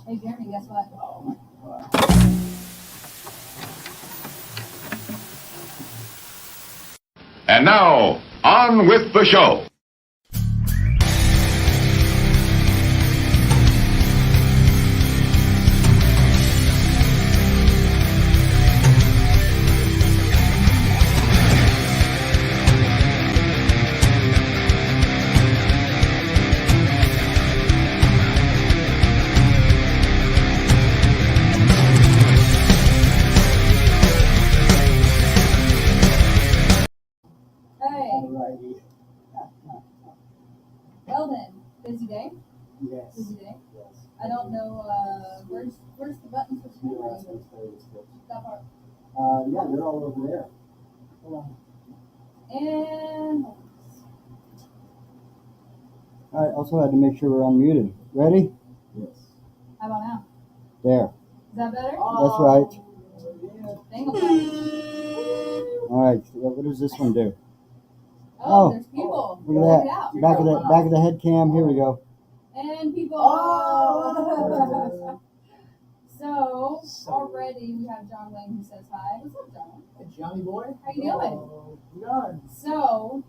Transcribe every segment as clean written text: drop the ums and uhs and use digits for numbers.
Hey, Jeremy, guess what? And now, on with the show. Hey, Alrighty. well then, busy day? Yes. Busy day? Yes. I don't know, where's the buttons for Your screen? last one's 36. That part. Yeah, they're all over there. Hold on. And, Alright, also had to make sure we're unmuted. Ready? Yes. how about now? There. Is that better? That's right. Dang it. Alright, so what does this one do? Oh, there's people. Look Check it at out. that. Back of the head cam. Here we go. And people. Oh! So, already we have John Wayne who says hi. What's up, John? Hey, Johnny boy. How you doing? Good. So,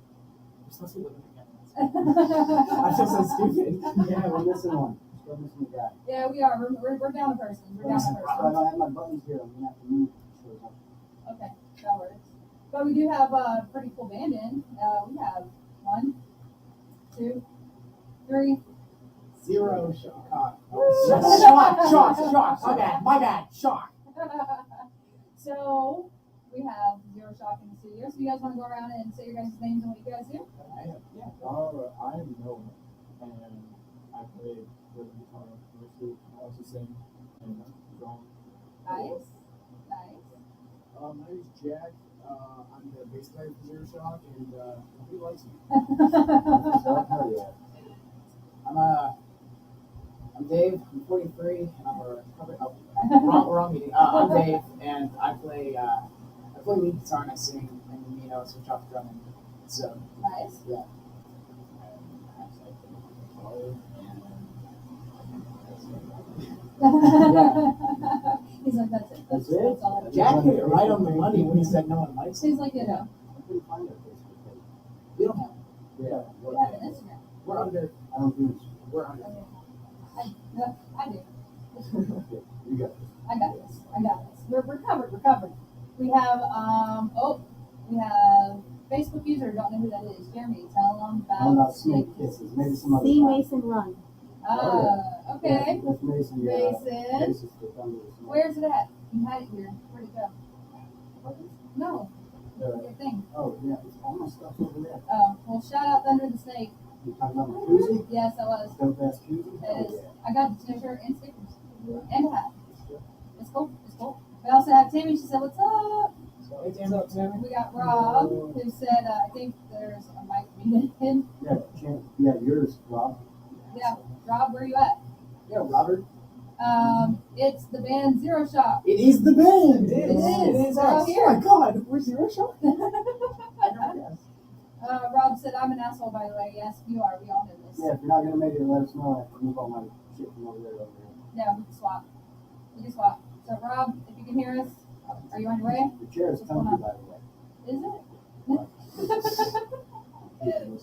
You're supposed to be looking at I feel so stupid. Yeah, we're missing one. We're missing a guy. yeah, we are. We're down a person. We're down a If I person. don't have my buttons here, I'm gonna have to move. Okay, that works. But we do have a pretty cool band in. We have 1, 2, 3. Zero shock. Woo! Shock. My bad. Shock. So we have Zero Shock in the studio. So you guys want to go around and say your guys' names and what you guys do? Yeah. I am Noah, and I play rhythm guitar, mostly. I also sing and drum. Nice. My name's Jack. I'm the bass player for Zero Shock, and nobody likes me. Hell yeah. I'm Dave. I'm 43, and I'm a cover. Oh, wrong meeting. I'm Dave, and I play lead guitar and I sing, and you know, switch off the drumming. So Nice. yeah. He's like, that's it. That's it? That's all. Jack hit it right on the money when he said no one likes it. He's like, you know, I couldn't find their Facebook page. We don't have. Yeah. we have an Instagram. We're under. I don't do this. We're under. I do. You got this. I got this. We're covered. We have we have Facebook user, don't know who that is. Jeremy, tell them I'm about not Snake Kisses. Maybe some other See time. Mason run. Okay. That's Mason. Mason. Bassist for Thunder the Snake. Where's it at? You had it here. Where'd it go? What? No. Uh, Your thing. Oh, yeah. All my stuff's over there. Oh, well, shout out Thunder the Snake. You talking about my koozie? Yes, I was. Dope ass koozie? It is. Oh, I got the t-shirt and stickers and a hat. It's cool. We also have Tammy. She said, "What's up?" Hey, Tammy. We got Rob, who said, "I think there's a mic muted." yeah, yours, Rob. Yeah, Rob, where you at? Yeah, Robert. It's the band Zero Shock. It is the band. It is. Oh We're here. my God, we're Zero Shock. Rob said, "I'm an asshole, by the way." Yes, you are. We all know this. Yeah, if you're not gonna make it, let us know. I have to move all my shit from over there to over here. Yeah, we can swap. So, Rob, if you can hear us, are you on your way? The chair is What's going comfy, on? by the way. Is it?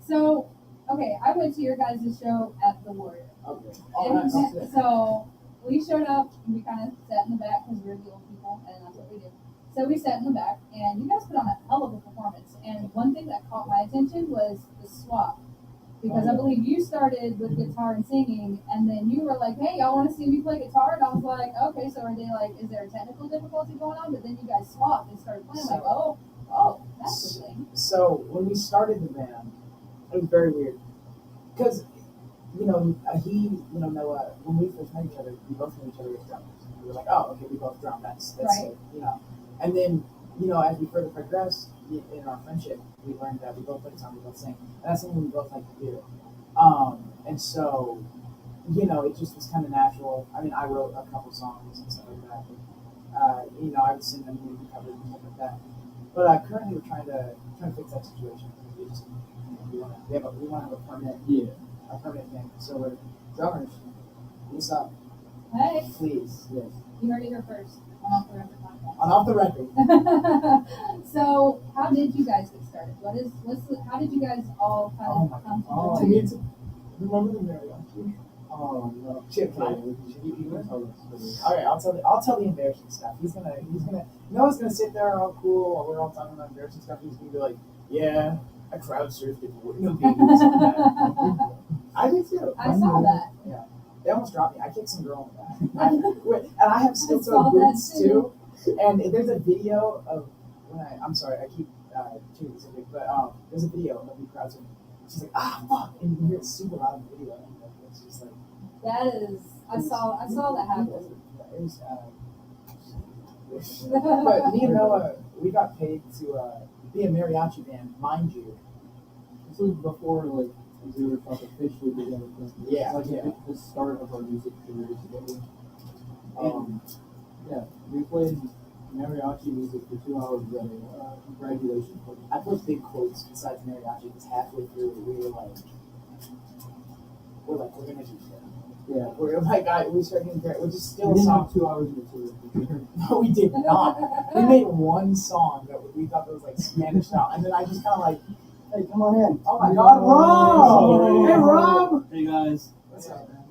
So, okay, I went to your guys' show at the Warrior. Okay. And That's so we showed up and we kind of sat in the back because we're the old people and that's what we do. So we sat in the back and you guys put on a hell of a performance. And one thing that caught my attention was the swap. Because I believe you started with guitar and singing and then you were like, "Hey, y'all want to see me play guitar?" And I was like, "Okay, so are they like, is there a technical difficulty going on?" But then you guys swapped and started playing like, oh, that's the thing. So when we started the band, it was very weird because Noah, when we first met each other, we both knew each other as drummers. We were like, oh, okay, we both drum. That's Right. it. And then as we further progressed in our friendship, we learned that we both play guitar, we both sing. And that's something we both like to do. And so it just was kind of natural. I mean, I wrote a couple songs and stuff like that. But, I would sing them, we would cover and stuff like that. But currently, we're trying to fix that situation. We just we want to have a permanent thing. So we're drummers. What's up? Hey, Please. Yes. you heard it here first. I'm off the record podcast. On off the record. So, how did you guys get started? How did you guys all kind Oh of my come God. to To join? me, remember the mariachi? Oh no. Chip, can I? You can tell us. Okay, I'll tell the embarrassing stuff. He's gonna Noah's gonna sit there all cool while we're all talking about embarrassing stuff. He's gonna be like, yeah, I crowd surfed it for no videos on that. I did too. I saw that. Yeah. They almost dropped me. I kicked some girl in the back. And I have steel saw toe that boots too. too. And there's a video of when I'm sorry, I keep changing the subject, but there's a video of me crowd surfing. She's like, ah, fuck, and you can hear it super loud in the video. And it's just like. That is, I saw that happen. It was, but me and Noah, we got paid to be a mariachi band, mind you. This was before like Zero Truck officially began with them. Yeah, Like yeah. the start of our music career together. Yeah, we played mariachi music for 2 hours at a graduation party. I put big quotes besides mariachi because halfway through we were like, we're gonna do shit. Yeah. We're like, we started getting great, which is still We a didn't song. have 2 hours of material. No, we did not. We made one song that we thought that was like Spanish style, and then I just kind of like, Hey, come on in. oh my god, Rob! Sorry. Hey, Rob! Hey guys, What's up, man?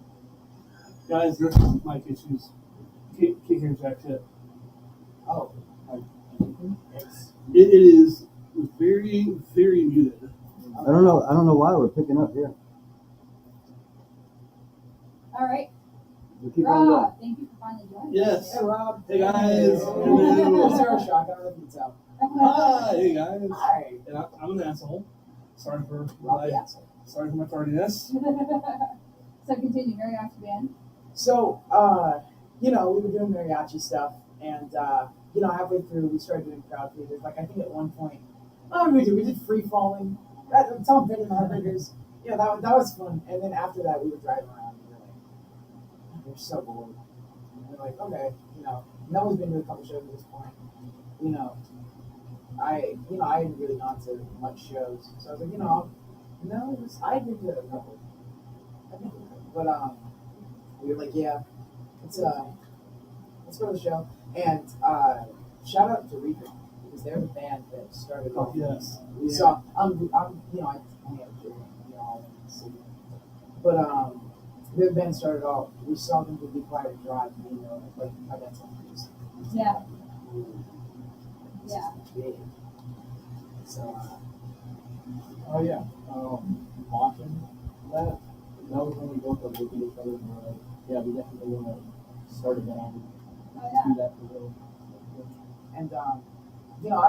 guys, this is Mike issues. Can't hear jack shit. Oh, it's It is very, very muted. I don't know why we're picking up here. All right, We keep on going. Rob, thank you for finally joining. Yes. hey, Rob. Hey, guys. Hey, Sarah Shock. I don't know if you can tell. Hi, hey guys. Hi, And I'm an asshole. Sorry for Rob my the asshole. tardiness. So continue, mariachi band. So, we were doing mariachi stuff, and halfway through we started doing crowd theaters. Like I think at one point, we did free falling. That's all big in the Heartbreakers. Yeah, that was fun. And then after that, we were driving around, and we were like, we're so bored. And we're like, okay, Noah's been to a couple shows at this point. I hadn't really gone to much shows, so I was like, I'd been to a couple. But we were like, yeah, let's go to the show. And shout out to Rico because they're the band that started off. Yes. We saw I hang out with Jay, all in the city. But their band started off. We saw them to Be Quiet and Drive, like Identical Music. Yeah. Yeah. Big. So Oh yeah. Watching that was when we both looked at each other and were like, yeah, we definitely want to start a band. Oh yeah. Do that for real. and I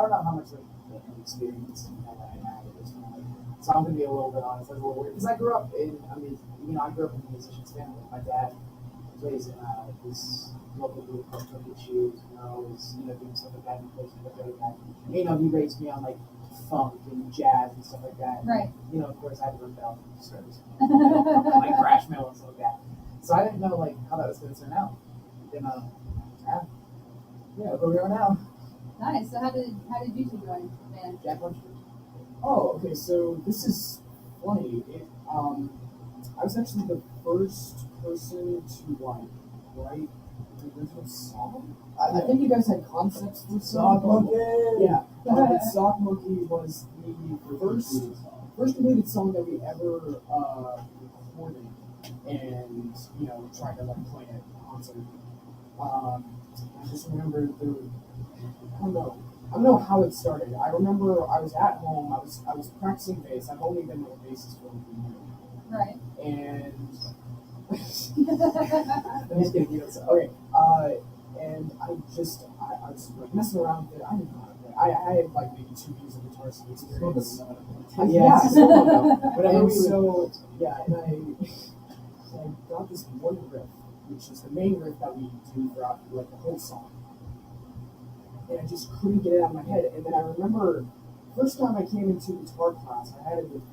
don't know how much like experience I had at this point. So I'm gonna be a little bit honest. That's a little weird because I grew up in a musician's family. My dad plays in this local group called Crooked Shoes, and I was doing stuff like that. He plays with other guys. He raised me on like funk and jazz and stuff like that. Right. Of course, I had to run down and start like Crash Metal and stuff like that. So I didn't know like how that was gonna turn out. Then look where we are now. Nice. So how did you two join the band? Jack Lunch. Oh, okay. So this is funny. I was actually the first person to write the original song. I think you guys had concepts for Sock Monkey. Yeah. But Sock Monkey was the first completed song that we ever recorded, and tried to play at a concert. I just remember I don't know how it started. I remember I was at home. I was practicing bass. I've only been with bassist for a year. Right. And I'm just kidding. Okay. and I was like messing around with it. I didn't know how to play. I had like maybe 2 years of guitar experience. Yeah. Whatever. And I got this one riff, which is the main riff that we do throughout like the whole song. And I just couldn't get it out of my head. And then I remember first time I came into guitar class, I had it with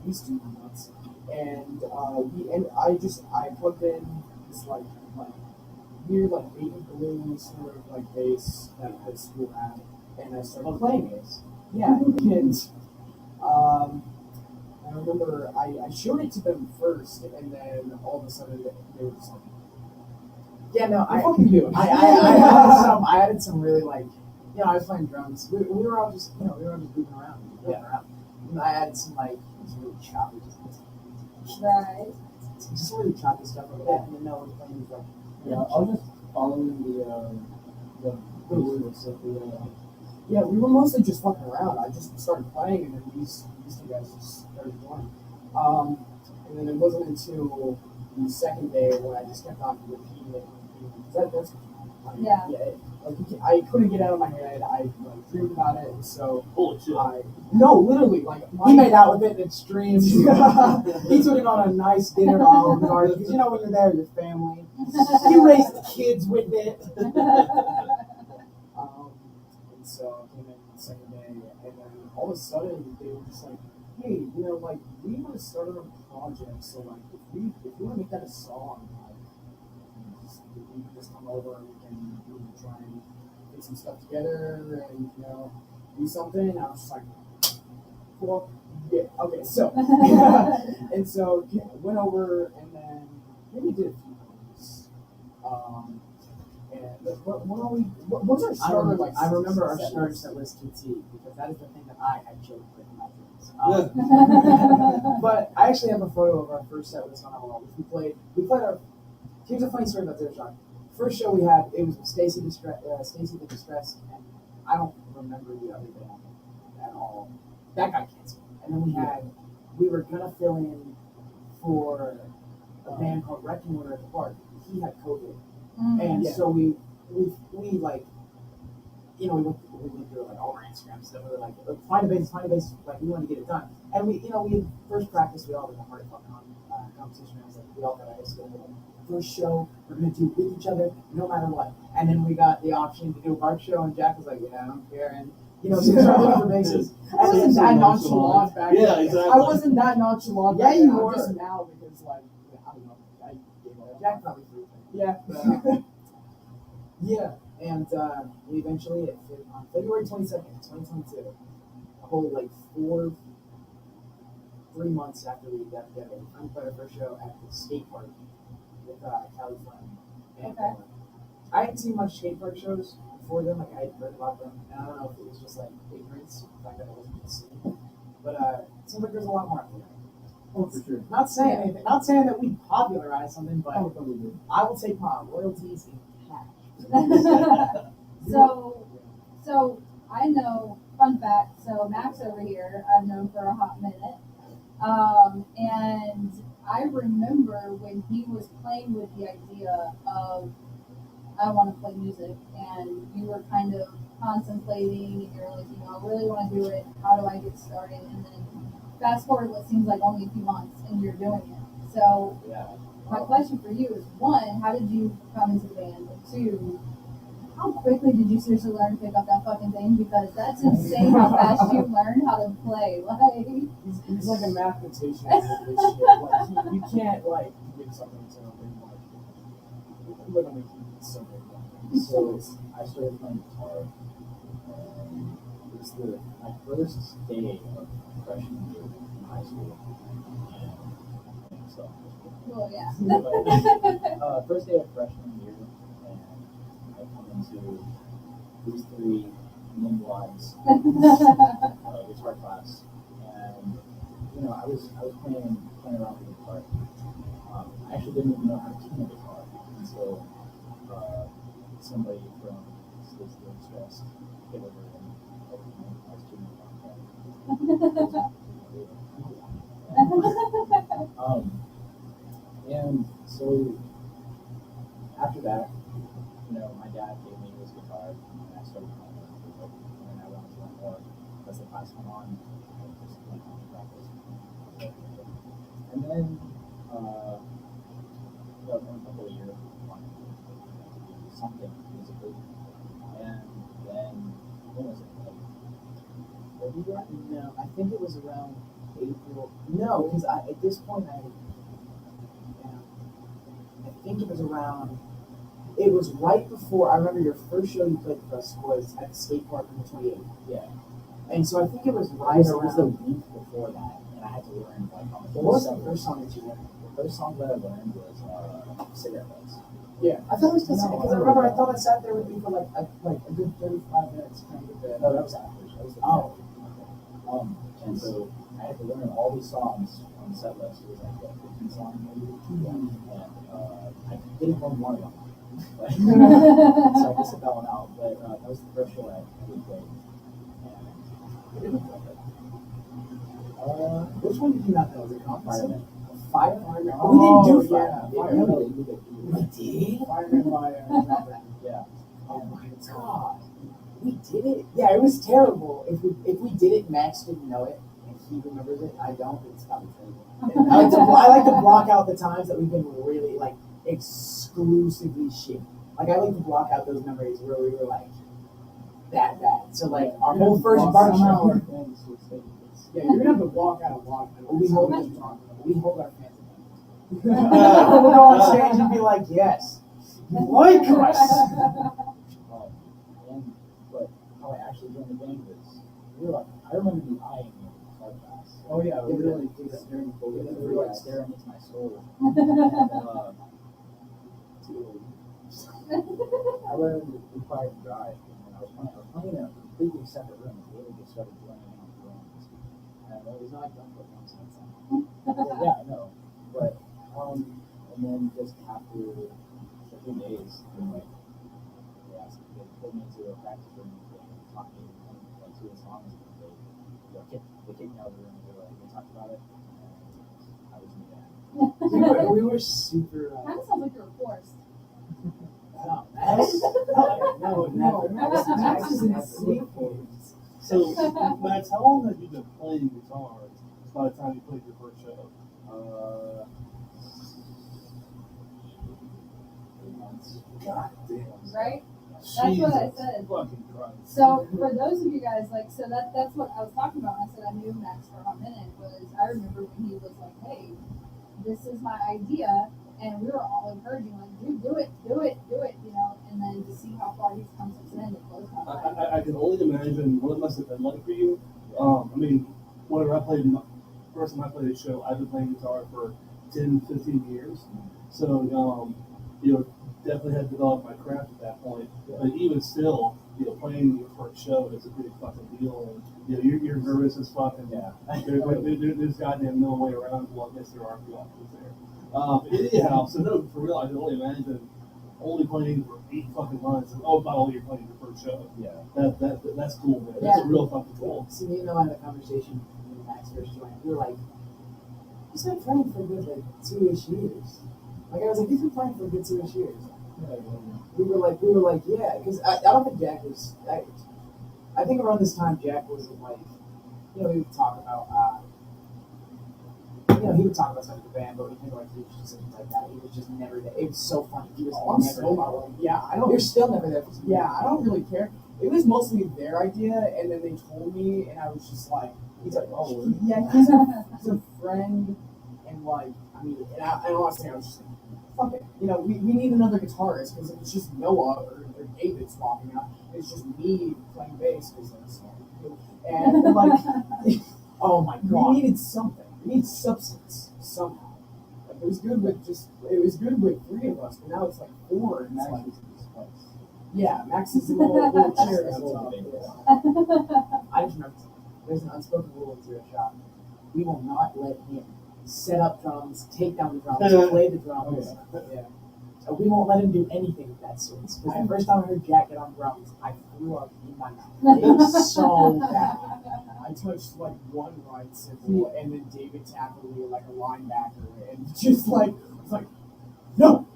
these two nuts, and I plugged in this like weird like baby blue sort of like bass that high school had, and I started playing it. Yeah, and I remember I showed it to them first, and then all of a sudden they were just like, Yeah, no, I fucking do. I added some really like, you know, I was playing drums. We were all just, you know, goofing around. And I added some like some really choppy, Right. just really choppy stuff like that. And then no one's playing these like, Yeah, I was just following the rules of the. Yeah, we were mostly just fucking around. I just started playing, and then these two guys just started joining. And then it wasn't until the second day when I just kept on repeating it. That's Yeah. Like I couldn't get out of my head. I like dreamed about it, and so Holy shit. no, literally, like he made out with it in extremes. He took it on a nice dinner to Olive Garden because you know when you're there, your family. He raised the kids with it. And so I came in the second day, and then all of a sudden they were just like, "Hey, you know, like we want to start our own project. So like, if we want to make that a song, like, you can just come over and we can try and get some stuff together and do something." And I was just like, "Well, yeah, okay." So and so went over and then maybe did a few things. And what's our starter like? I remember our starter set list to a T because that is the thing that I had choked with in my dreams. But I actually have a photo of our first set list on our wall, which we played our. Here's a funny story about Zershon. First show we had, it was Stacy the Distressed, and I don't remember the other band at all. That got canceled. And then we were gonna fill in for a band called Wrecking Order at the Park. He had COVID. And so we like, we went through like all our Instagram stuff. We were like, find a bass, like we wanted to get it done. And we had first practice, we all did a hard fucking competition. I was like, we all got our ice cream. First show, we're gonna do with each other, no matter what. And then we got the option to do a bark show, and Jack was like, yeah, I don't care. And so we started looking for bases. I wasn't that nonchalant back then. Yeah, exactly. I wasn't that nonchalant. Yeah, back you then. were. I'm just now because like I don't know. I gave up. Jack probably threw it. Yeah. Yeah, and we eventually, on February 22nd, 2022, a whole like 3 months after we got together, we played our first show at the skate park with Cali Flynn. And I hadn't seen much skate park shows before then, like I had heard about them, and I don't know if it was just like ignorance, the fact that I wasn't in scene, but it seems like there's a lot more out there. Oh, for sure. Not saying anything, not saying that we popularized something, but Oh, probably did. I will take my royalties in cash. So I know, fun fact, so Max over here, I've known for a hot minute. And I remember when he was playing with the idea of, I want to play music, and you were kind of contemplating, and you're like, I really want to do it, how do I get started? And then fast forward what seems like only a few months, and you're doing it. So my question for you is, one, how did you come into the band? And two, how quickly did you seriously learn to pick up that fucking thing? Because that's insane how fast you learn how to play. Like, He's like a mathematician with this shit. Like, you can't like give something to him and like literally he's so good. So I started playing guitar, and it was my first day of freshman year in high school. And so, well, yeah. but, first day of freshman year, and I come into these three nimblines guitar class, and I was playing around with the guitar. I actually didn't even know how to tune a guitar until somebody from Stacy the Distressed came over and helped me when I was tuning the guitar. And so after that, my dad gave me his guitar, and I started playing with it, and then I wanted to learn more as the class went on. I just went on to practice. And then about a couple of years, I wanted to do something musically, and then when was it? Like, February? No, I think it was around April. No, because at this point I think it was around. It was right before. I remember your first show you played for us was at the skate park on the 28th. Yeah. And so I think it was It right was around. the week before that, and I had to learn like on the What was the first first song that you learned? The first song that I learned was Cigarette Lights. Yeah. I thought it was still second because I remember I thought I sat there with you for like a good 35 minutes trying to get the. No, that was after. That was the Oh. And so I had to learn all these songs on the set list. It was like what, 15 songs maybe. And I didn't learn one of them. Like, so I had to sit that one out. But that was the first show I did play. And it didn't look like it. Which one did you not know? Was it Fireman. Fireman. Oh, We didn't do yeah, Fireman. Yeah, no, we did. We did? Fireman by Maverick. Yeah. Oh my god. We did it. Yeah, it was terrible. If we did it, Max didn't know it, and he remembers it. I don't. It's probably terrible. I like to block out the times that we've been really like exclusively shit. Like I like to block out those memories where we were like that bad. So like our whole first bar Somehow our show, fans would say this. Yeah, you're gonna have to walk out a lot. we hold our fans. We'll go on stage and be like, yes, you like us. And but how I actually joined the band was we were like I remember the eyeing me in art class. Oh yeah, we really They did staring were forward. like staring into my soul. And, I learned required to drive, and I was playing in a completely separate room. And they just started joining in on the drums. And it was not done for one since then. Yeah, I know. But and then just after a few days, they pulled me into a practice room and they taught me like 2 songs. And they kicked me out of the room and they were like, we talked about it. And I was in the band. we were super. Kind of sounds like you were forced. No, Max is insane. So, Max, how long have you been playing guitar by the time you played your first show? 8 months. God damn. Right? That's what I said. Fucking Christ. So for those of you guys, like, so that's what I was talking about when I said I knew Max for a hot minute was I remember when he was like, hey, this is my idea, and we were all encouraging, like, dude, do it, you know, and then to see how far he's come since then, it blows my mind. I can only imagine what it must have been like for you. I mean, whenever I played, first time I played a show, I've been playing guitar for 10, 15 years. So, you know, definitely had developed my craft at that point. But even still, you know, playing your first show is a big fucking deal. And, you know, you're nervous as fuck. And Yeah. There's goddamn no way around. Well, I guess there are few options there. Anyhow, so no, for real, I can only imagine only playing for 8 fucking months. And, oh, by the way, you're playing your first show. Yeah. That's cool, man. That's a real fucking cool. See, me and I had a conversation when Max first joined. We were like, he's been playing for a good, like, 2-ish years. Like, I was like, he's been playing for a good 2-ish years. We were like, yeah, because I don't think Jack was, I think around this time, Jack was like, you know, he would talk about, you know, he would talk about stuff with the band, but when he came to like huge decisions like that, he was just never there. It was so funny. He was I'm never still there. not really. Yeah, I don't. You're still never there. For some Yeah, reason. I don't really care. It was mostly their idea, and then they told me, and I was just like, He's like, oh, yeah, he's a friend, and like, I mean, and honestly, I was just like, fuck it. You know, we need another guitarist, because if it's just Noah or David swapping out, it's just me playing bass, because that's what I do. And like, oh my god. we needed something. We need substance somehow. Like, it was good with 3 of us, but now it's like 4, and it's like, yeah, Max is a little cherry on top. I just remember there's an unspoken rule in Zero Shot. We will not let him set up drums, take down the drums, play the drums. Yeah. So we won't let him do anything of that sort. Because the first time I heard Jack get on drums, I threw up in my mouth. It was so bad. I touched like one right cymbal, and then David tackled me like a linebacker, and just like, it's like, no,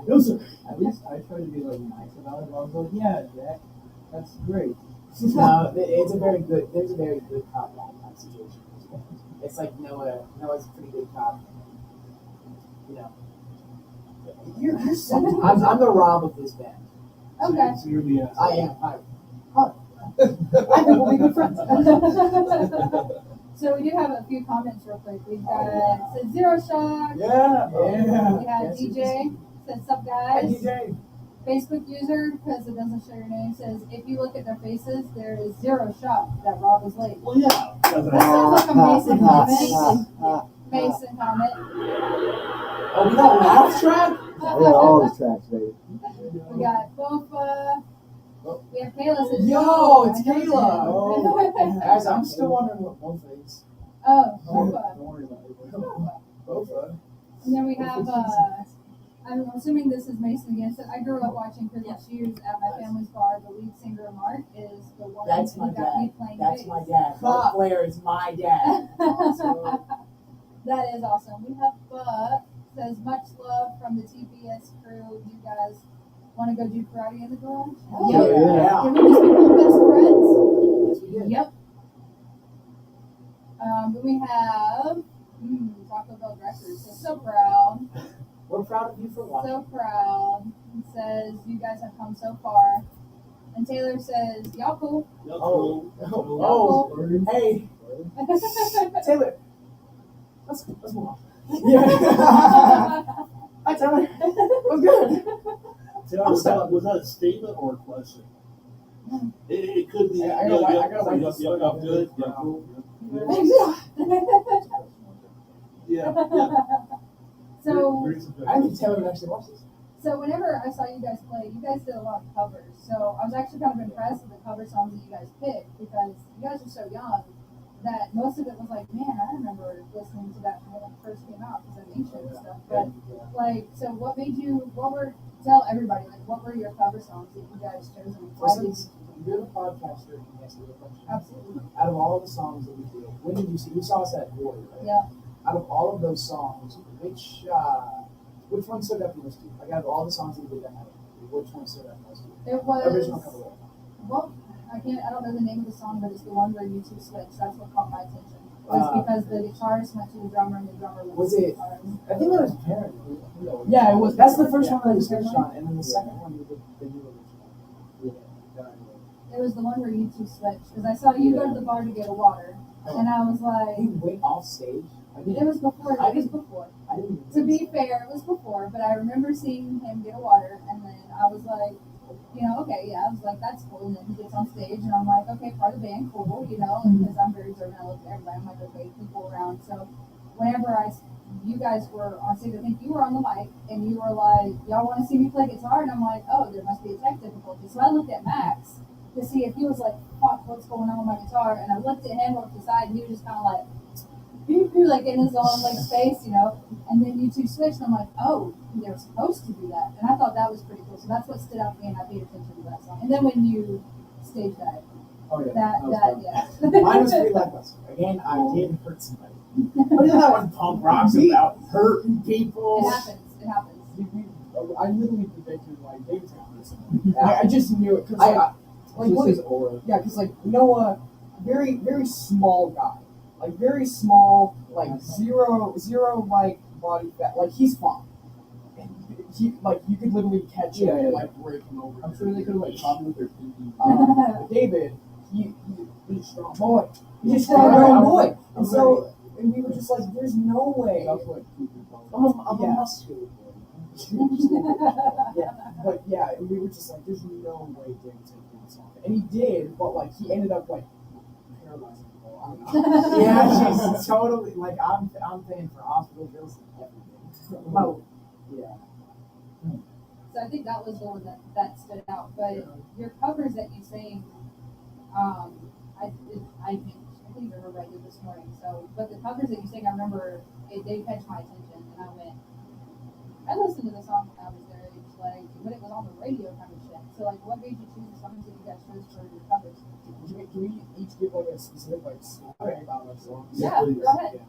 no sir. At least I tried to be like nice about it. I was like, yeah, Jack, that's great. No, it's a very good. There's a very good cop bad cop situation. It's like Noah's a pretty good cop. You know, You're so I'm the Rob of this band. Okay. So you're the I am. I think we'll be good friends. So we do have a few comments real quick. We've got says Zero Shot. yeah. We have DJ says sup Hey, guys. DJ. Facebook user, because it doesn't show your name, says if you look at their faces, there is 0 shot that Rob was late. Well, yeah. That sounds like a Mason comment. Mason comment. Oh, we got a laugh track? got all the tracks, baby. We got Bofa. We have Kayla says, Yo, it's I know Kayla. that. Guys, I'm still wondering what both is. Oh, Don't Bofa. worry about it. Both. And then we have, I'm assuming this is Mason again. So I grew up watching Crystal Shoes at my family's bar. The lead singer, Mark, is the one That's who my got me dad. playing That's bass. my dad. Mark Flair is my dad. That is awesome. We have Buck says much love from the TPS crew. Do you guys want to go do karate in the garage? Yeah. Can we just become best friends? Yes, we did. Yep. Then we have Taco Bell Records. So proud. We're proud of you for watching. So proud. He says you guys have come so far. And Taylor says, y'all cool. Oh, hey, Taylor. Let's move on. Yeah. Hi, Taylor. What's good? Taylor, was that a statement or a question? It could be. I gotta wipe this Y'all stuff good? off. Y'all cool? Yeah. Yeah. So I think Taylor would actually watch this. So whenever I saw you guys play, you guys did a lot of covers. So I was actually kind of impressed with the cover songs that you guys picked because you guys are so young that most of it was like, man, I remember listening to that when it first came out because of Nation and stuff. But like, so what made you? Tell everybody like what were your cover songs that you guys chose and why did you? You're the podcaster. You can answer the question. Absolutely. Out of all the songs that we did, when did you see? You saw us at Glory, right? Yeah. Out of all of those songs, which one stood out the most to you? Like out of all the songs that we did that night, which one stood out the most to you? It was Original cover. well, I don't know the name of the song, but it's the one where you two switch. That's what caught my attention. It was because the guitarist went to the drummer and the drummer Was the it- guitarist. I think that was Parent. Yeah, it was. That's the first one that we switched on, and then the second one we did the new original. It was the one where you two switched because I saw you go to the bar to get a water, and I was like, He went off stage. I it was before. I It was didn't- before. I didn't even To be fair, it was before, but I remember seeing him get a water, and then I was like, okay, yeah, I was like, that's cool. And then he gets on stage, and I'm like, okay, part of the band, cool, because I'm very observant. I look at everybody. I'm like, okay, people around. So whenever you guys were on stage, I think you were on the mic, and you were like, y'all want to see me play guitar? And I'm like, oh, there must be a tech difficulty. So I looked at Max to see if he was like, fuck, what's going on with my guitar? And I looked at him, looked aside, and he was just kind of like, like in his own like space, and then you two switched, and I'm like, oh, they were supposed to do that. And I thought that was pretty cool. So that's what stood out to me, and I paid attention to that song. And then when you stage dive, Oh yeah. that Mine was pretty lackluster. Again, I did hurt somebody. I mean, that was punk rock's about hurting people. It happens. I literally predicted like David Taylor. I just knew it because like Just what his is aura. yeah, because like Noah, very very small guy, like very small, like zero like body fat, like he's fine. And he like you could literally catch him and like break him over. I'm sure they could have like copied with their feet. But David, he's a strong boy. He's a strong boy, and so and we were just like, there's no way. Also like Cooper I'm a Yeah. muscular boy. Yeah, but yeah, and we were just like, there's no way David's gonna do this song, and he did, but like he ended up like paralyzing people. I don't know. Yeah, she's totally like I'm paying for hospital bills and everything. Oh, Yeah. So I think that was the one that stood out. But your covers that you sing, I think remember I did this morning. So, but the covers that you sing, I remember they catch my attention, and I listened to the song when I was their age, like, but it was on the radio kind of shit. So, like, what made you choose the songs that you guys chose for your covers? Can we each give like a specific like story about our songs? Yeah, please. go ahead.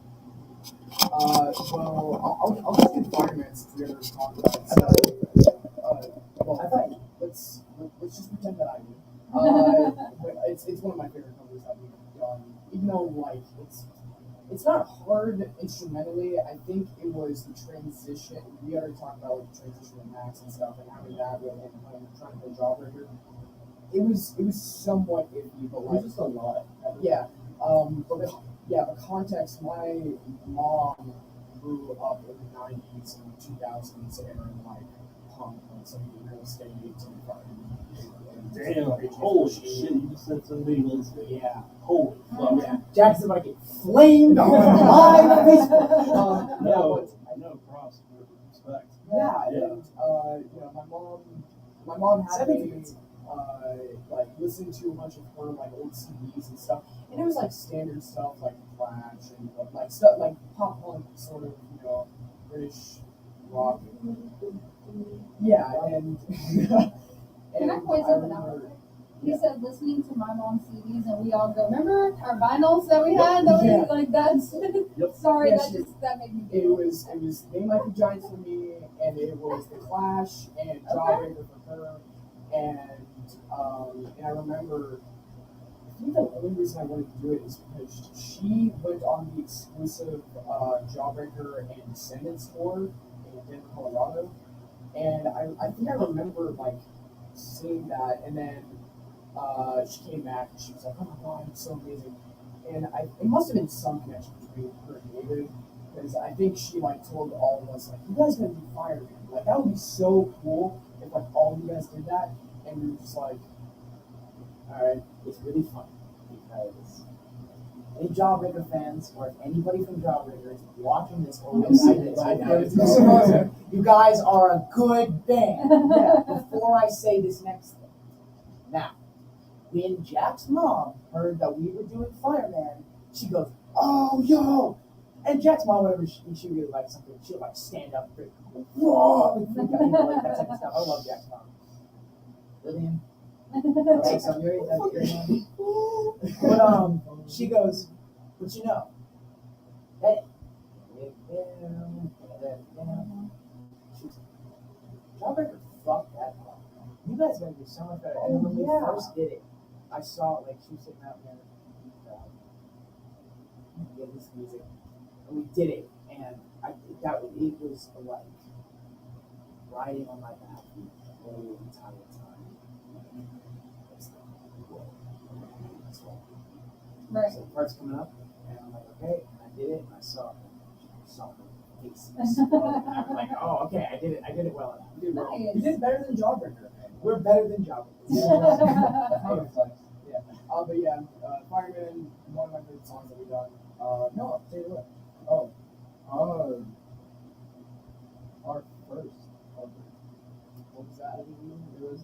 Well, I'll just do Fireman since we already talked about it. So, well, I thought let's just pretend that I do. But it's one of my favorite covers that we've done. Even though like it's not hard instrumentally. I think it was the transition. We already talked about like, the transition with Max and stuff and having that with him trying to play job record. It was somewhat iffy, but It like was just a lot. yeah. The context, my mom grew up in the 90s and 2000s and like punk and some real estate and Damn, holy shit, you just said something else. Yeah. Holy fuck. Yeah. Jackson's about to get flamed on live Facebook. No, props, respect. Yeah, Yeah. and you know, my mom had Seven me like listen to a bunch of her like old CDs and stuff, and it was like standard stuff like Clash and like stuff like pop punk sort of, you know, British rock. Yeah, and Can I point something out? He said listening to my mom's CDs, and we all go, remember our vinyls that we had? That was Yeah. like that's. Yep. Sorry, Yeah, that made me It giggle. was They Might Be Giants for me, and it was the Clash and Jawbreaker for her, and I remember. I think the only reason I wanted to do it is because she went on the exclusive Jawbreaker and Descendants tour in Denver, Colorado, and I think I remember like seeing that, and then she came back and she was like, "Oh my god, it's so amazing," and it must have been some connection between her and David, because I think she like told all of us like, "You guys gotta be firemen." Like that would be so cool if like all of you guys did that, and we were just like, "All right." It's really fun because any Jawbreaker fans, or if anybody from Jawbreaker is watching this or listening to this, I know. you guys are a good band. Yeah, before I say this next thing. Now, when Jack's mom heard that we were doing Fireman, she goes, "Oh, yo!" And Jack's mom, whenever she would like something, she'll like stand up, and go, "Whoa!" Like, freak out, you know, like that type of stuff. I love Jack's mom. Lillian, say something. You're But she goes, "But you know, hey, she's Jawbreaker fucked that up. You guys are gonna do so much better." And when we first did it, I saw like she was sitting out there, get this music, and we did it, and it was like riding on my back the whole entire time. Right. So the part's coming up, and I'm like, okay, and I did it, and I saw her face explode. And I was like, oh, okay, I did it well enough. Dude, Nice. you did better than Jawbreaker. We're better than Jawbreaker. But yeah, Fireman, one of my favorite songs that we done. No, I'll tell you what. Oh, our first. What was that? It was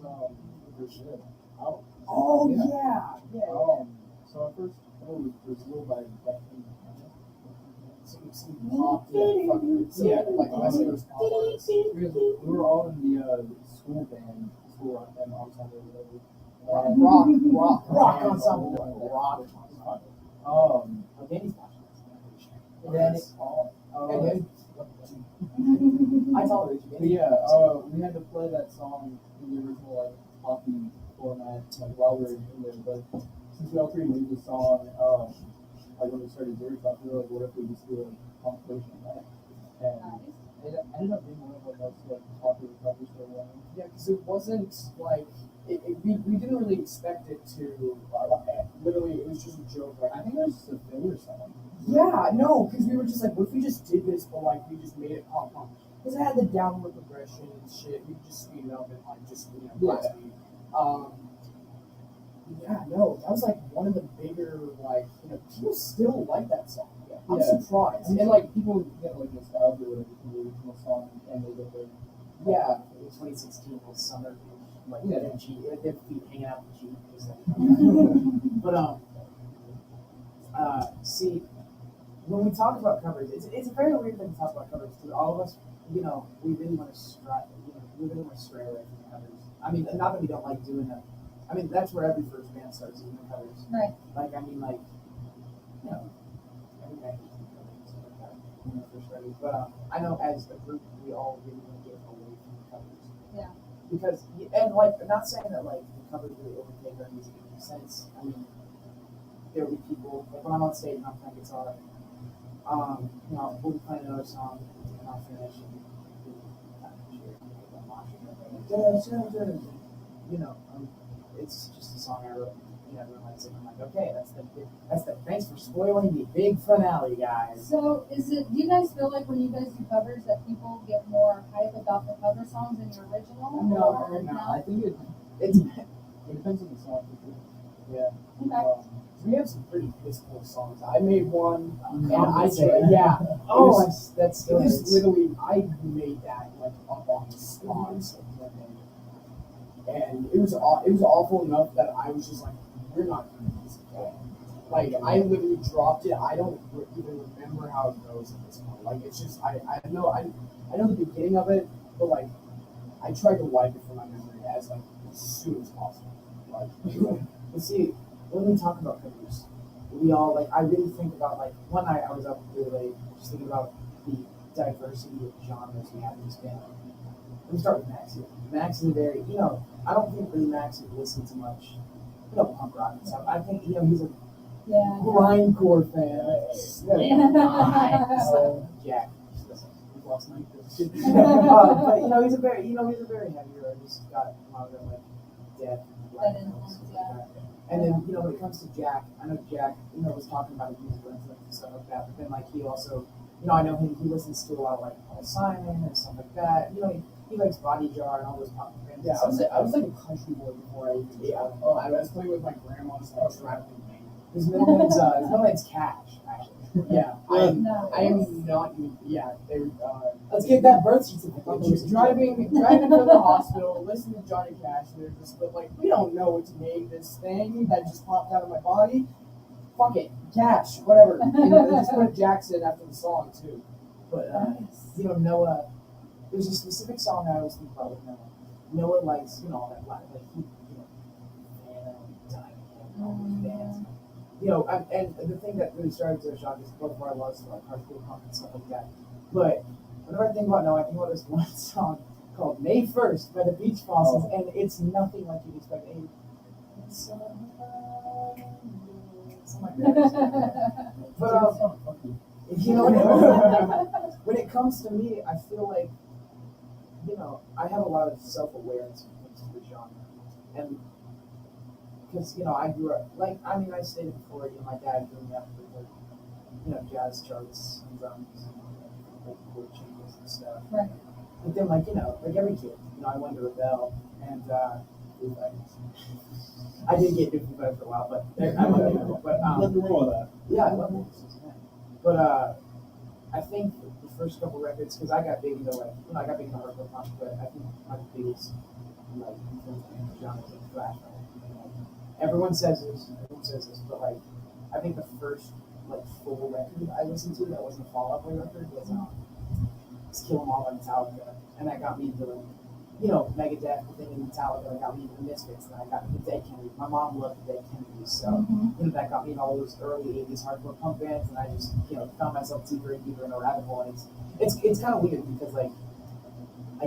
Brazil. Oh. Oh Yeah. yeah. So our first one was Brazil by Becky. Some pop, like West Coast pop artists. We were all in the school band, school rock band ensemble or whatever. Rock ensemble. Rock. Danny's watching this. And then it all, And then, I tolerated you. but yeah, we had to play that song in the original like hockey format, like while we were in there. But since we all three knew the song, like when we started Zero Talk, we were like, what if we just do a compilation of that? And it ended up being one of the most like popular covers for a while. yeah, because it wasn't like we didn't really expect it to. Literally, it was just a joke. Like, I think it was just a filler song. yeah, no, because we were just like, what if we just did this, but like we just made it pop punk? Because it had the downward progression and shit. We could just speed it up and like just blast beat. Yeah, no, that was like one of the bigger like people still like that song. I'm Yeah. surprised. And like people get like nostalgia with the original song and they get their Yeah, in 2016 was summer, like Yeah. their Jeep, their feet hanging out the Jeep. But see, when we talk about covers, it's a very weird thing to talk about covers because all of us, we really want to stray away from the covers. I mean, not that we don't like doing them. I mean, that's where every first band starts, doing the covers. Right. Like, I mean, like, every band used to do covers like that when they first started. But I know as a group, we all really want to get away from the covers. Yeah. Because, and like, I'm not saying that like the covers really overtake our music in any sense. I mean, there will be people, like when I'm on stage and I'm playing guitar, we'll be playing another song and I'll finish and it's just a song I wrote. Everyone likes it. I'm like, okay, that's the. Thanks for spoiling the big finale, guys. So do you guys feel like when you guys do covers that people get more hype about the cover songs than your original? No. I think it depends on the song for sure. Yeah. Okay. We have some pretty physical songs. I made one, and Compensate. yeah. Oh, that's It still was hurts. literally, I made that like response of women, and it was awful enough that I was just like, we're not doing this again. Like I literally dropped it. I don't even remember how it goes at this point. Like it's just I know the beginning of it, but like I tried to wipe it from my memory as like as soon as possible. Like But see, when we talk about covers, we all like. I really think about like one night I was up really late, just thinking about the diversity of genres we have in this band. Let me start with Max here. Max is a very, I don't think really Max would listen to much, punk rock and stuff. I think he's a Yeah. grindcore fan. Jack. We've lost Mike. But he's a very, heavier. He's got a lot of like death, black That metal, influence, stuff yeah. like that. And then when it comes to Jack, I know Jack, was talking about his musical influence and stuff like that. But then like he also, I know him. He listens to a lot of like Paul Simon and stuff like that. He likes Body Jar and all those pop bands. Yeah, I was like a country boy before I even. Yeah. I was playing with my grandma's like traveling band. His middle name's Cash, actually. Yeah, No. I am not. Yeah, they were. Let's get that birth certificate. Just driving from the hospital, listening to Johnny Cash, and they're just like, we don't know what to name this thing that just popped out of my body. Fuck it, Cash, whatever. And they just put Jackson after the song too. But Noah, there's a specific song I always think about with Noah. Noah likes, all that black, like he, Phantom, Diamond, all these bands. And the thing that really started to shock is both of our loves for like hardcore punk and stuff like that. But whenever I think about Noah, I think about this one song called May 1st by the Beach Fossils, and it's nothing like you'd expect. Something like that. But when it comes to me, I feel like I have a lot of self-awareness when it comes to the genre, and because I grew up I stated before, my dad grew me up with jazz charts and drums and chord changes and stuff. Right. But then like every kid, I went to rebel and Foo Fighters. I did get into Foo Fighters for a while, but Nothing wrong with that. yeah, I love it. But I think the first couple records, because I got big into I got big into hardcore punk, but I think my biggest influence in the genre is like thrash metal. Everyone says this, but I think the first full record I listened to that wasn't a Fall Out Boy record was Kill 'Em All by Metallica, and that got me into Megadeth, but then in Metallica that got me into the Misfits, and I got into Dead Kennedys. My mom loved the Dead Kennedys, so that got me in all those early '80s hardcore punk bands, and I just found myself deeper and deeper in a rabbit hole, and it's kind of weird because I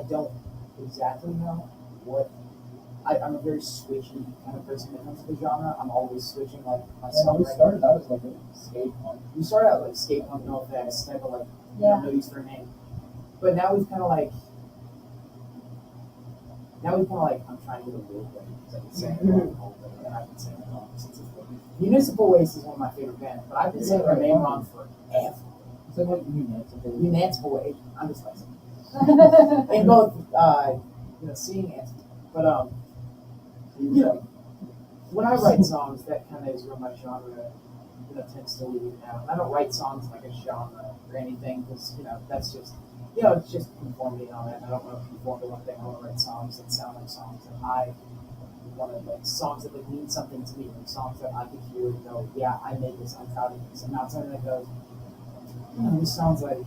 don't exactly know what. I'm a very switchy kind of person when it comes to the genre. I'm always switching my And we started out as like a skate punk. We started out like skate punk, no effects, type of Yeah. no use for a name. But now we've kind of I'm trying to get a little bit because I've been saying it wrong, and I've been saying it wrong since it's been. Municipal Waste is one of my favorite bands, but I've been saying their name wrong forever. It's like municipal. Municipal Waste. I'm dyslexic. In both, seeing and but when I write songs, that kind of is where my genre, tends to lead now. I don't write songs like a genre or anything because, that's just, it's just conformity on it. I don't want to conform to one thing. I want to write songs that sound like songs that I want to, like songs that mean something to me, like songs that I could hear and go, yeah, I made this, I'm proud of this. And not something that goes, this sounds like,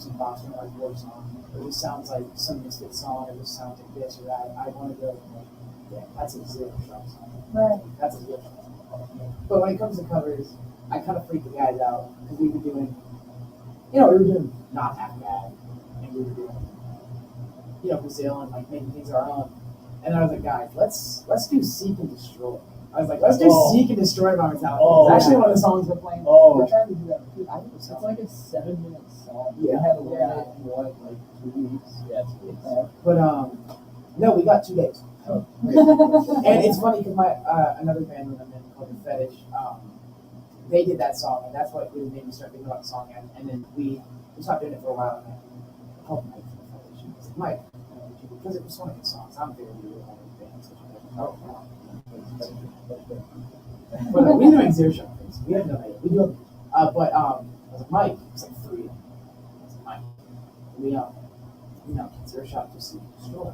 some Boston like war song, or this sounds like some Misfit song, or this sounds like this or that. I want to go, yeah, that's a zero shot song. Right. That's a zero shot song. But when it comes to covers, I kind of freak the guys out because we were doing, Not Half Bad, and we were doing, Brazil and making things our own. And I was like, guys, let's do Seek and Destroy. I was like, let's do Seek and Destroy by Metallica. Oh. It's actually one of the songs we're playing. Oh. We're trying to do that. Dude, I think It's like a 7-minute song. Yeah. We had to learn it in 2 weeks. Yeah, 2 weeks. But no, we got 2 days. Oh. And it's funny because my another band that I'm in called The Fetish, they did that song, and that's what really made me start thinking about the song. And then we stopped doing it for a while, and I called Mike from The Fetish. And I said, Mike, because it was one of his songs, I'm very new on these bands. Oh, wow. But we didn't make zero shot things. We had no idea. We do. But I was like, Mike, it's like 3 of them. I was like, Mike, you know, consider shop to see destroy. I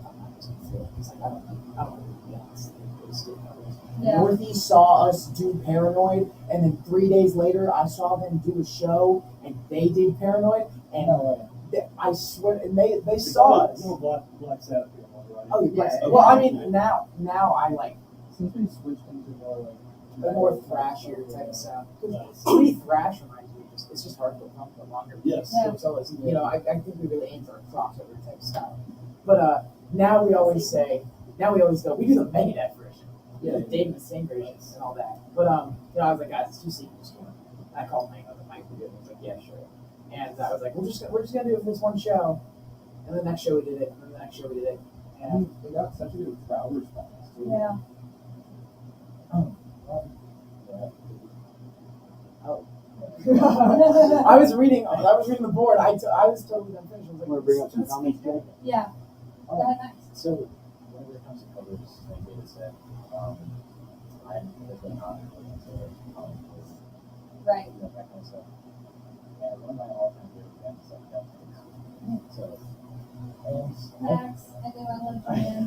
thought that was gonna feel. He's like, I don't know, to be honest. Yeah. Northeast saw us do Paranoid, and then 3 days later, I saw them do a show, and they did Paranoid, and I swear, and they saw us. No Black Sabbath here, right? Oh, yeah. Yeah. Well, I mean, now I like Since we switched into more like the more thrashier type of sound. To me, thrash reminds me it's just hard to pump the longer. Yes. Yeah. So it's, you know, I think we really aim for a crossover type style. But now we always go, we do the Megadeth version. Yeah, the Dave Mustaine version and all that. But you know, I was like, guys, it's too secret. And I called Mike on the mic to do it. He's like, yeah, sure. And I was like, we're just gonna do it for this one show. And the next show we did it, and then the next show we did it. And they got such a good crowd response. Too. Yeah. I was reading the board. I was totally unfinished. I was like, Want to bring up some comments, Jay? Yeah. Go ahead, Max. So, whenever it comes to covers, like David said, I'm definitely not into comic books, Right. you know, that kind of stuff. And one of my all-time favorite bands is like Deftones. So, Max, I think I want to join in.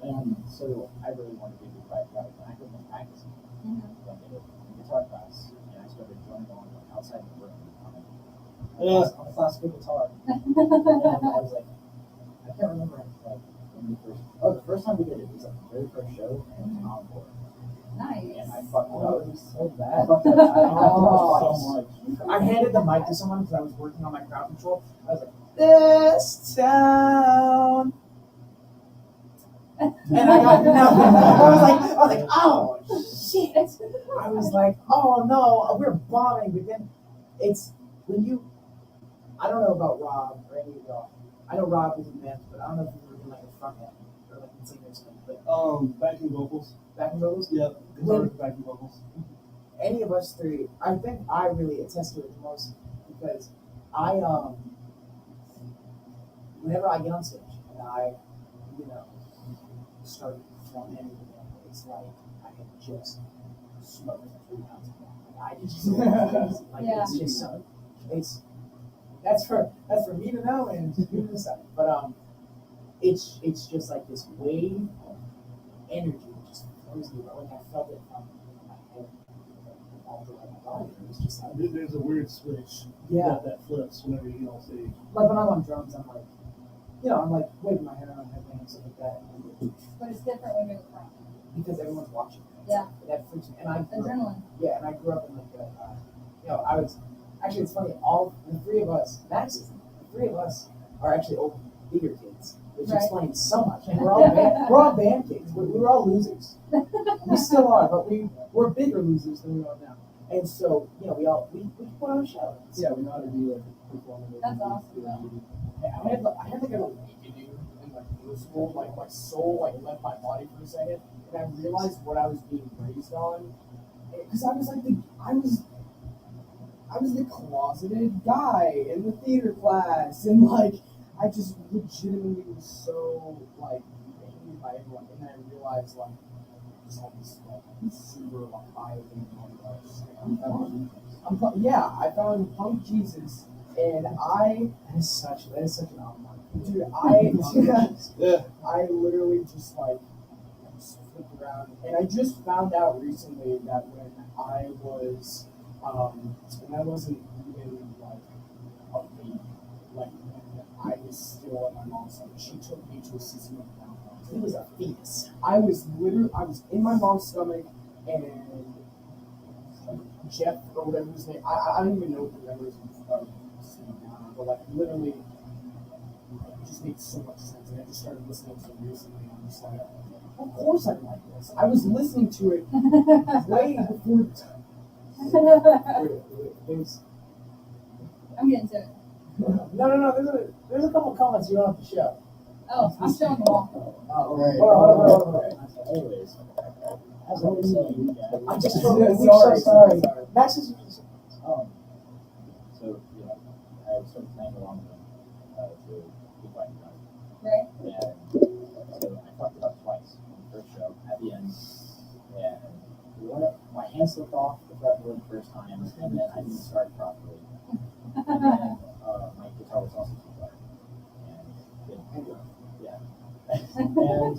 and so I really wanted to do right when I was practicing, like in a guitar class, and I started drumming on outside the room on a classical guitar. And I was like, I can't remember like when the first time we did it was like the very first show and it was an encore. Nice. And I fucked it up. It was so I bad. fucked it up. I fucked it up so much. I handed the mic to someone because I was working on my crowd control. I was like, this town. And I got I was like, oh shit. I was like, oh no, we're bombing. But then it's when you, I don't know about Rob or any of y'all. I know Rob is in bands, but I don't know if you were in like a front end or like in singers. But Backing vocals. backing vocals. Yeah, guitar backing vocals. Any of us three, I think I really attest to it the most because I whenever I get on stage and I, you know, start performing anything, it's like I had just smoked 3 pounds of crack. Like I just like Yeah. it's just it's that's for me to know and you to decide. But it's just like this wave of energy that just flows through. Like I felt it from my head all the way to my body. It was just like There's a weird switch that flips whenever you get on stage. like when I'm on drums, I'm like, you know, I'm like waving my hand around, headband, stuff like that, But it's different when you're in the front. because everyone's watching. Yeah. That freaks me. And I grew up, Adrenaline. yeah, and I grew up in like a, you know, I was actually it's funny. All the 3 of us, Max is the 3 of us are actually old bigger kids, which Right. explains so much. And we're all band kids. We were all losers. We still are, but we're bigger losers than we are now. And so, you know, we put on a show. Yeah, we know how to be like performing. That's awesome. I had like a awakening and like blissful, like my soul like left my body for a second, and I realized what I was being raised on, because I was like I was the closeted guy in the theater class, and like I just legitimately was so like hated by everyone, and then I realized like I just had this like super like eye-opening moment. Yeah, I found Punk Jesus, and that is such an outline. Dude, I literally just like flipped around, and I just found out recently that when I was and I wasn't even like a baby, like I was still at my mom's stomach. She took me to a system of down. He was a fetus. I was in my mom's stomach, and Jeff or whatever his name, I don't even know what the members of but like literally it just makes so much sense. And I just started listening to it recently, and I'm just like, of course I like this. I was listening to it way before there's I'm getting to it. No. There's a couple comments you don't have to show. Oh, I'm showing them all. Oh, Right. Anyways, as I was saying, I'm just Sorry. so sorry. Max is so you know, I started playing along with them to be quite drunk. Right? And so I fucked it up twice on the first show at the end. And my hand slipped off the fret for the first time, and then I didn't start properly. And then my guitar was also too dark. And yeah. And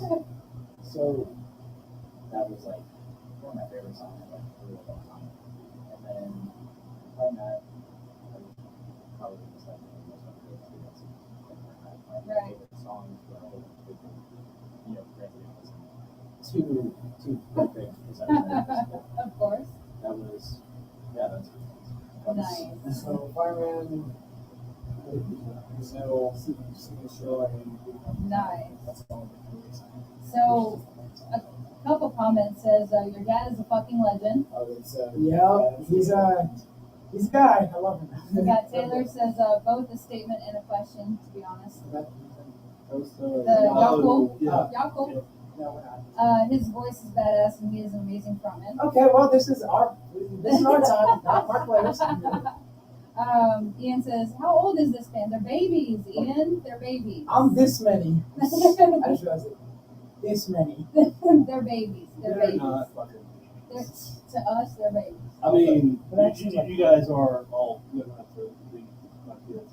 so that was like one of my favorite songs like for a really long time. And then playing that, I was probably just like most of my favorite students. My favorite songs were all different. You know, granted it wasn't too perfect because I was nervous, but Of course. that was that's Nice. So Fireman, Brazil, Signature, and Nice. that's all. So, a couple comments says, your dad is a fucking legend. It's yeah, he's a guy. I love him. We got Taylor says, both a statement and a question, to be honest. That was The Yakult. Yeah. Yakult. No, we're not. His voice is badass and he is an amazing frontman. Okay, well, this is our time, not our players. Ian says, how old is this band? They're babies, Ian. They're babies. I'm this many. I just realized it. This many. They're babies. They're They're babies. not fucking. They're, to us, they're babies. I mean, But you guys are all good enough to be my kids.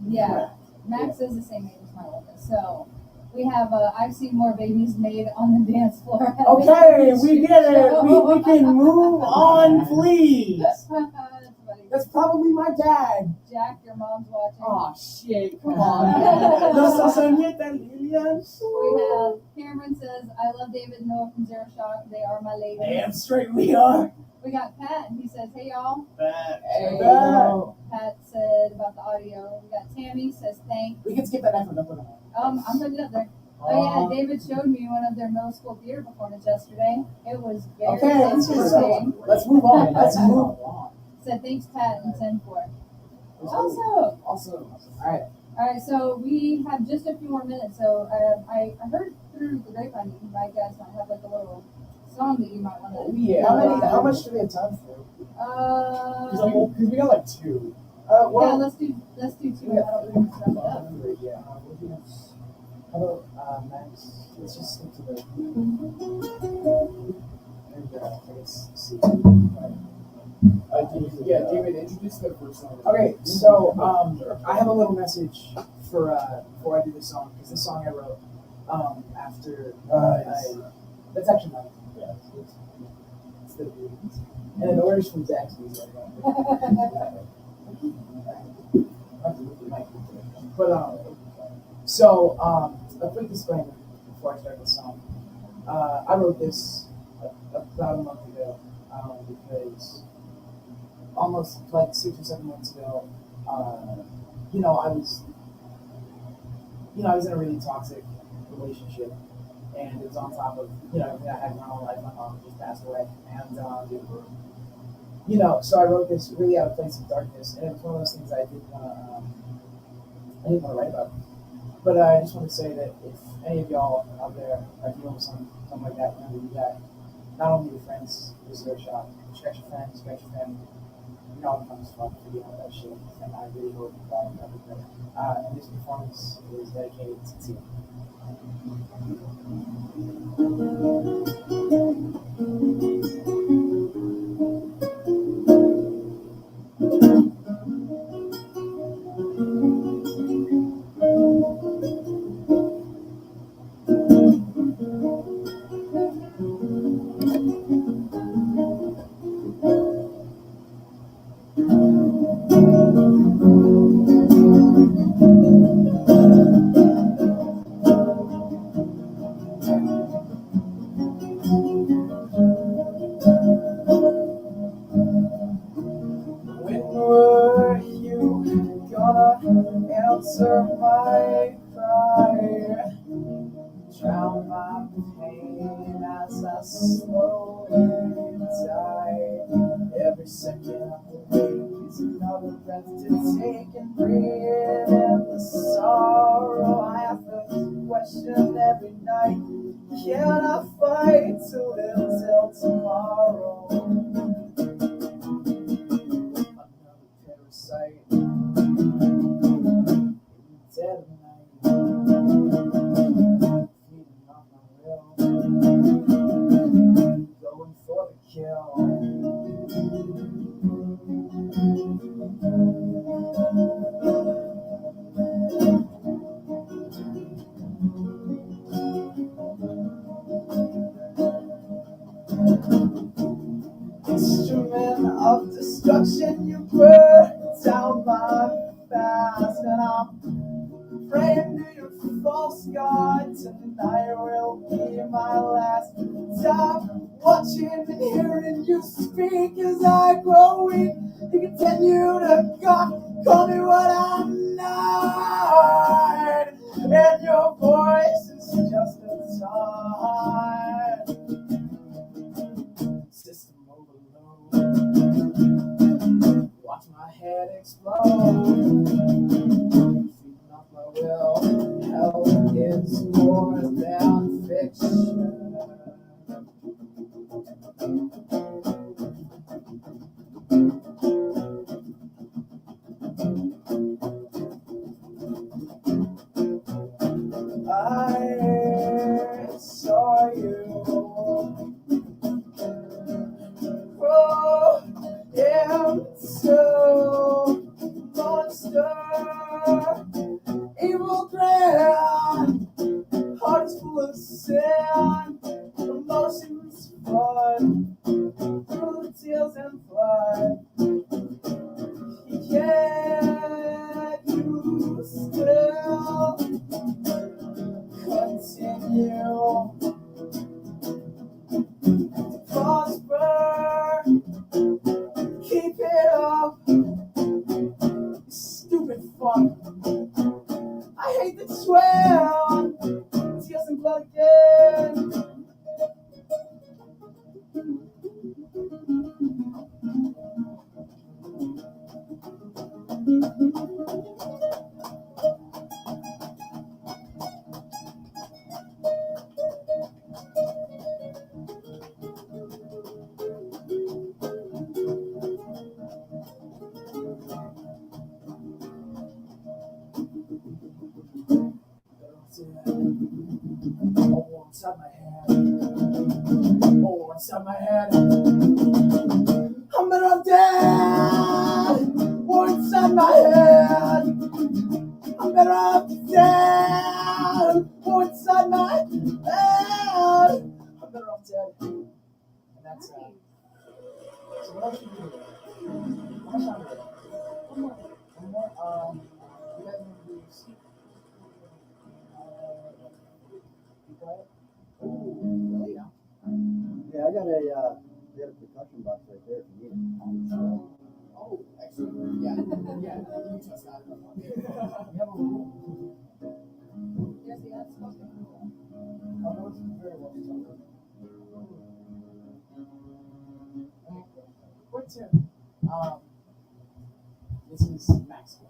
Yeah. Max is the same age as my oldest. So we have, I've seen more babies made on the dance floor. Okay, we get it. We can move on, please. That's funny. That's probably my dad. Jack, your mom's watching. Oh shit! Come on. No soñeta, Lilian. We have Cameron says, I love David and Noah from Zero Shock. They are my ladies. Damn straight we are. We got Pat, and he says, hey y'all. Hey, Pat said about the audio. We got Tammy says, thanks. we can skip that next one. Don't put it on. I'm putting it up there. Oh yeah, David showed me one of their middle school theater performances yesterday. It was very Okay, interesting. let's move on. Let's move on. Said thanks Pat and 10 for. Also, Awesome. All alright, so we have just a few more minutes. So I heard through the grapevine that you guys might have like a little song that you might want to. right. How much do we have time for? Because we got like two. Yeah, Well, let's do two. we got That'll bring us wrap it up. yeah. How about Max? Let's just stick to the. And I guess see. David, introduce the first song. Okay, so I have a little message for before I do this song because this song I wrote after that's actually not. Yeah. It's the and then the orders from Zaxby's. But so a quick disclaimer before I start the song. I wrote this about a month ago because almost like 6 or 7 months ago, I was in a really toxic relationship, and it was on top of everything I had in my own life. My mom just passed away, and so I wrote this really out of place of darkness, and it was one of those things I didn't want to write about. But I just want to say that if any of y'all out there are dealing with something like that, remember you got not only your friends, this is their shot. You got your friends, you got your family. You know I'm fun as fuck for dealing with that shit, and I really hope you find everything. And this performance is dedicated to Tia. When were you gonna answer my cry? Drown my pain as I slowly die. Every second of the week is another breath to take and breathe in the sorrow. I have to question every night. Can I fight to live till tomorrow? Parasite dead of night, feeding on my will, going for the kill. not fast, and I'm praying to your false god. Tonight will be my last time watching and hearing you speak as I grow weak. You continue to call me what I'm not, and your voice is just a taunt. System overload. Watch my head explode. Feeding off my will. Hell is more than fiction. I saw you grow into monster, evil grand, heart is full of sand, emotions flood through the tears and blood. Yet you still continue to prosper. Keep it up, you stupid fuck. I hate the trail. Tears and blood again. Oh, inside my head. Oh, inside my head. I'm better off dead. Oh, inside my head. I'm better off dead. Oh, inside my head. I'm better off dead. And that's so what else should we do? One more time. One more. You guys want to do sleep? Be quiet. Really? Yeah, I got a percussion box right there if you need it. Oh, actually, yeah, you just got it. We have a rule. Yes, that's supposed to be cool. Oh, that was very well done. Quick tip. This is Maxwell.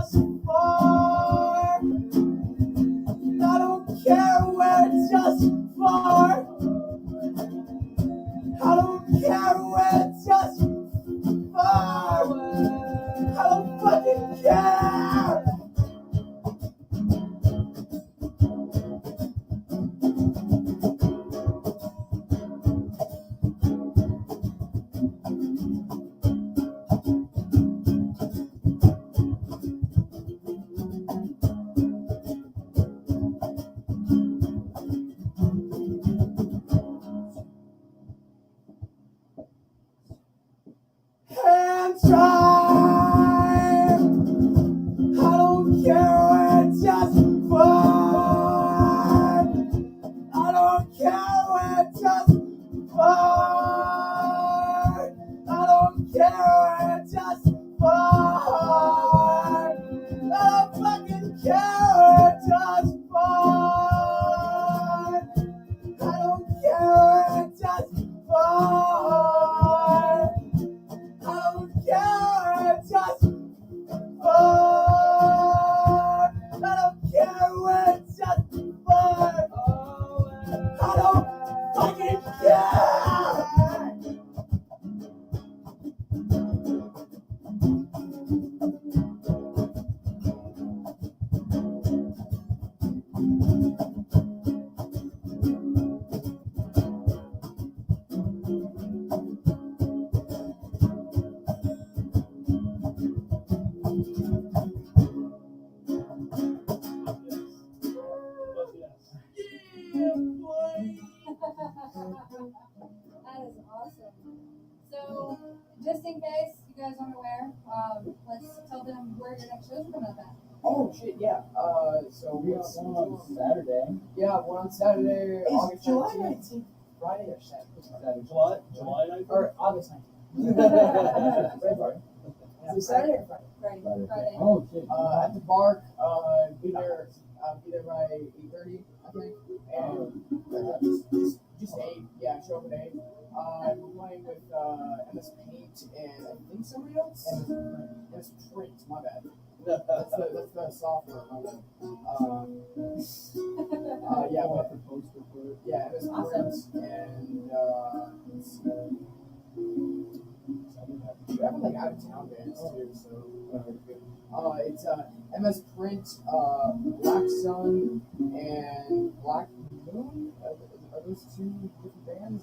just for. I don't care where it's just for. I don't care where it's just for. I don't fucking care. And try. I don't care where it's just for. I don't care where it's just for. I don't care where it's just for. I don't fucking care where it's just for. I don't care where it's just for. I don't care, it's just for. I don't care where it's just for. I don't fucking care. That is awesome. So, just in case you guys aren't aware, let's tell them where your next show's coming up at. Oh shit, yeah. So We got one on Saturday. Yeah, one on Saturday, Is August July 19th. Friday or Saturday? Saturday. July 9th? Or August 19th. February. Is it Saturday or Friday? Friday. Friday. Oh shit. At the Bark, be there by 8:30, I think. And just 8, yeah, show up at 8. We're playing with MS Paint and I think somebody else. MS Print, my bad. That's the software, my bad. Yeah, but yeah, MS Print and we have like out of town bands too, so it's MS Print, Black Sun, and Black Moon. Are those two different bands,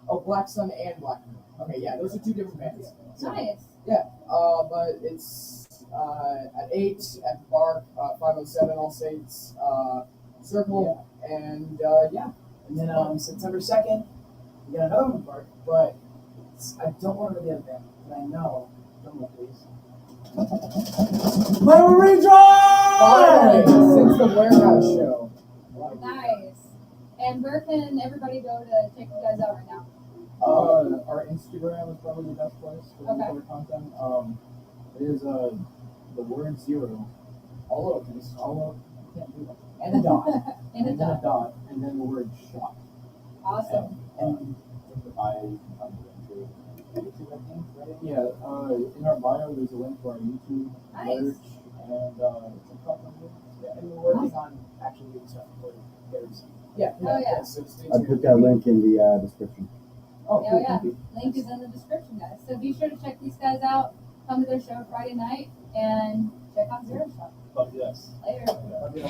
or Black Sun and Black Moon? Okay, yeah, those are two different bands. Nice. Yeah, but it's at 8 at the Bark, 507 All Saints Circle, and yeah. And then September 2nd, we got another one at the Bark, but I don't want to be at that, but I know. Don't look, please. Let me rejoice! Finally, since the warehouse show. Nice. And where can everybody go to check you guys out right now? Our Instagram is probably the best place for Okay. our content. It is the word 0, All lowercase. all can't do that. And a dot. In a And then a dot. dot, and then the word shop. Awesome. And yeah, in our bio there's a link to our YouTube Nice. merch and TikTok. Yeah, and we're working on actually doing stuff for theirs. Yeah. Oh, yeah. So stay I tuned. put that link in the description. Oh, Yeah, cool. yeah. Thank you. Link is in the description, guys. So be sure to check these guys out. Come to their show Friday night and check out Zero Shop. But yes. Later. Love you.